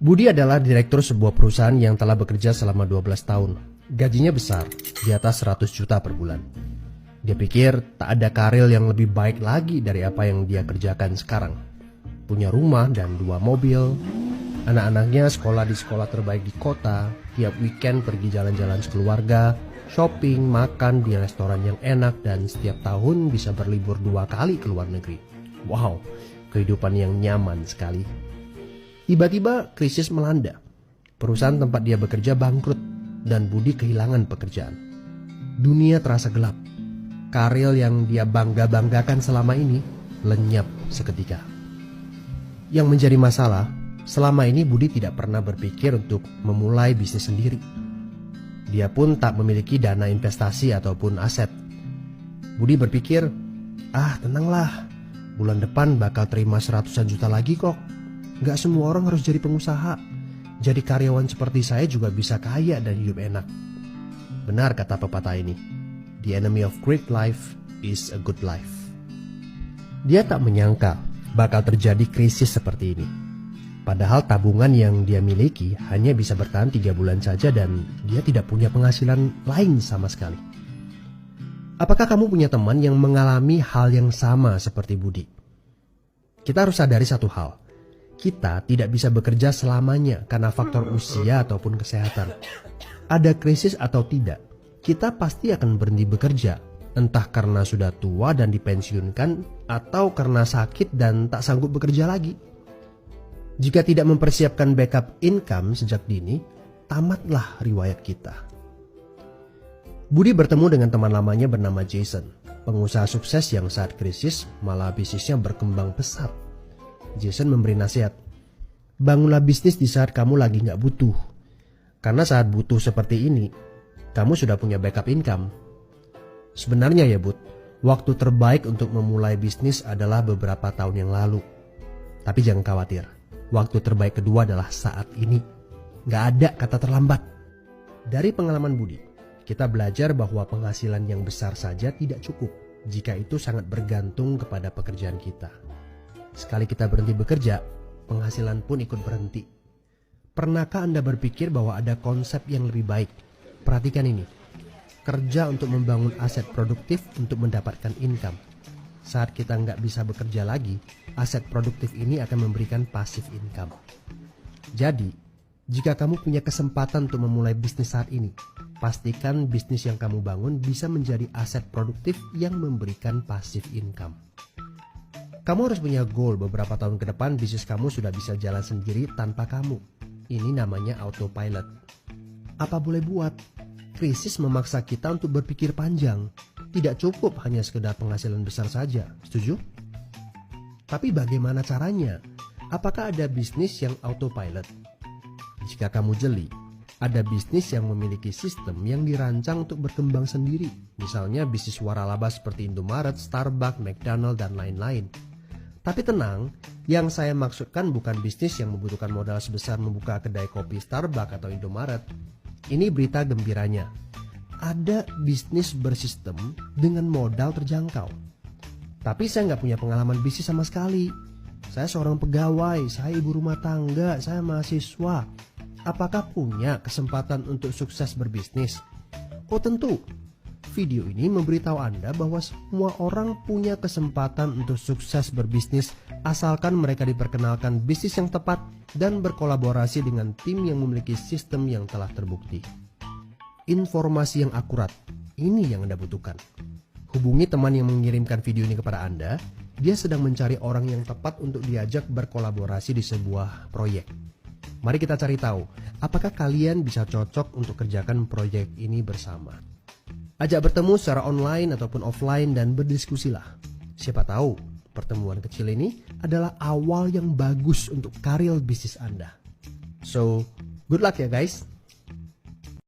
Budi adalah direktur sebuah perusahaan yang telah bekerja selama 12 tahun. Gajinya besar, di atas 100 juta per bulan. Dia pikir tak ada karir yang lebih baik lagi dari apa yang dia kerjakan sekarang. Punya rumah dan 2 mobil. Anak-anaknya sekolah di sekolah terbaik di kota. Tiap weekend pergi jalan-jalan sekeluarga, shopping, makan di restoran yang enak, dan setiap tahun bisa berlibur 2 kali ke luar negeri. Wow, kehidupan yang nyaman sekali. Tiba-tiba krisis melanda. Perusahaan tempat dia bekerja bangkrut dan Budi kehilangan pekerjaan. Dunia terasa gelap. Karir yang dia bangga-banggakan selama ini lenyap seketika. Yang menjadi masalah, selama ini Budi tidak pernah berpikir untuk memulai bisnis sendiri. Dia pun tak memiliki dana investasi ataupun aset. Budi berpikir, tenanglah, bulan depan bakal terima 100-an juta lagi kok. Gak semua orang harus jadi pengusaha. Jadi karyawan seperti saya juga bisa kaya dan hidup enak. Benar kata pepatah ini. The enemy of great life is a good life. Dia tak menyangka bakal terjadi krisis seperti ini. Padahal tabungan yang dia miliki hanya bisa bertahan 3 bulan saja dan dia tidak punya penghasilan lain sama sekali. Apakah kamu punya teman yang mengalami hal yang sama seperti Budi? Kita harus sadari satu hal. Kita tidak bisa bekerja selamanya karena faktor usia ataupun kesehatan. Ada krisis atau tidak, kita pasti akan berhenti bekerja. Entah karena sudah tua dan dipensiunkan, atau karena sakit dan tak sanggup bekerja lagi. Jika tidak mempersiapkan backup income sejak dini, tamatlah riwayat kita. Budi bertemu dengan teman lamanya bernama Jason, pengusaha sukses yang saat krisis malah bisnisnya berkembang pesat. Jason memberi nasihat, bangunlah bisnis di saat kamu lagi gak butuh. Karena saat butuh seperti ini, kamu sudah punya backup income. Sebenarnya ya Bud, waktu terbaik untuk memulai bisnis adalah beberapa tahun yang lalu. Tapi jangan khawatir, waktu terbaik kedua adalah saat ini. Gak ada kata terlambat. Dari pengalaman Budi, kita belajar bahwa penghasilan yang besar saja tidak cukup jika itu sangat bergantung kepada pekerjaan kita. Sekali kita berhenti bekerja, penghasilan pun ikut berhenti. Pernahkah Anda berpikir bahwa ada konsep yang lebih baik? Perhatikan ini. Kerja untuk membangun aset produktif untuk mendapatkan income. Saat kita nggak bisa bekerja lagi, aset produktif ini akan memberikan passive income. Jadi, jika kamu punya kesempatan untuk memulai bisnis saat ini, pastikan bisnis yang kamu bangun bisa menjadi aset produktif yang memberikan passive income. Kamu harus punya goal beberapa tahun ke depan bisnis kamu sudah bisa jalan sendiri tanpa kamu. Ini namanya autopilot. Apa boleh buat? Krisis memaksa kita untuk berpikir panjang. Tidak cukup hanya sekedar penghasilan besar saja. Setuju? Tapi bagaimana caranya? Apakah ada bisnis yang autopilot? Jika kamu jeli, ada bisnis yang memiliki sistem yang dirancang untuk berkembang sendiri. Misalnya bisnis waralaba seperti Indomaret, Starbucks, McDonald, dan lain-lain. Tapi tenang, yang saya maksudkan bukan bisnis yang membutuhkan modal sebesar membuka kedai kopi Starbucks atau Indomaret. Ini berita gembiranya. Ada bisnis bersistem dengan modal terjangkau. Tapi saya nggak punya pengalaman bisnis sama sekali. Saya seorang pegawai, saya ibu rumah tangga, saya mahasiswa. Apakah punya kesempatan untuk sukses berbisnis? Oh tentu. Video ini memberitahu Anda bahwa semua orang punya kesempatan untuk sukses berbisnis asalkan mereka diperkenalkan bisnis yang tepat dan berkolaborasi dengan tim yang memiliki sistem yang telah terbukti. Informasi yang akurat, ini yang Anda butuhkan. Hubungi teman yang mengirimkan video ini kepada Anda. Dia sedang mencari orang yang tepat untuk diajak berkolaborasi di sebuah proyek. Mari kita cari tahu, apakah kalian bisa cocok untuk kerjakan proyek ini bersama. Ajak bertemu secara online ataupun offline dan berdiskusilah. Siapa tahu pertemuan kecil ini adalah awal yang bagus untuk karir bisnis Anda. So, good luck ya guys.